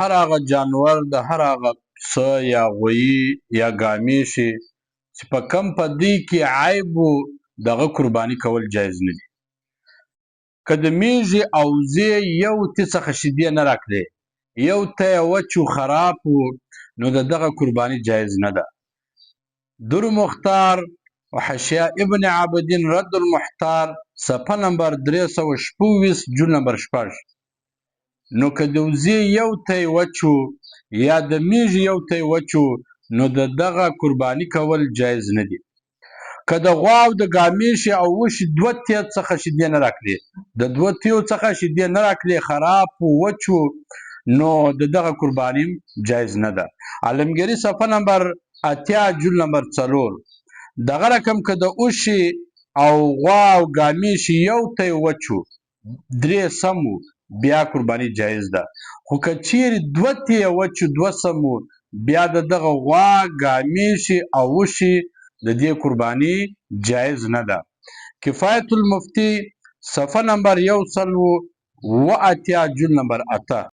هر هغه جانور د هر هغه پسه یا غویي یا ګامیشې چې په کم په دوی کې عیب و دغه قرباني کول جایز نه دي. که د میږې او وزې یو تی څخه شیدې نه راکړې، یو ته یې وچ و خراب و، نو د دغه قرباني جایز نه ده. در مختار و حاشیه ابن عابدین رد المحتار صفحه نمبر 326 جون نمبر 6. نو که د وزې یو ته یې وچ و یا د میږې یو ته یې وچ و، نو د دغه قرباني کول جایز نه دي. که د غوا او د ګامیشې او وښې دوه تې څخه شیدې نه راکړې، د دوه تېو څخه شیدې نه راکړې، خراب و وچ و، نو د دغه قرباني جایز نه ده. عالمګیري صفحه نمبر 80 جون نمبر 4. دغه رقم که د وښې او غوا او ګامیشې یو ته یې وچ و، درې سم و، بیا قرباني جایز ده. خو که چیرې دوه ته یې وچ و، دوه سم و، بیا د دغه غوا ګامیشې او وښې د دې قرباني جایز نه ده. کفایت المفتی صفحه نمبر 180 جون نمبر 8.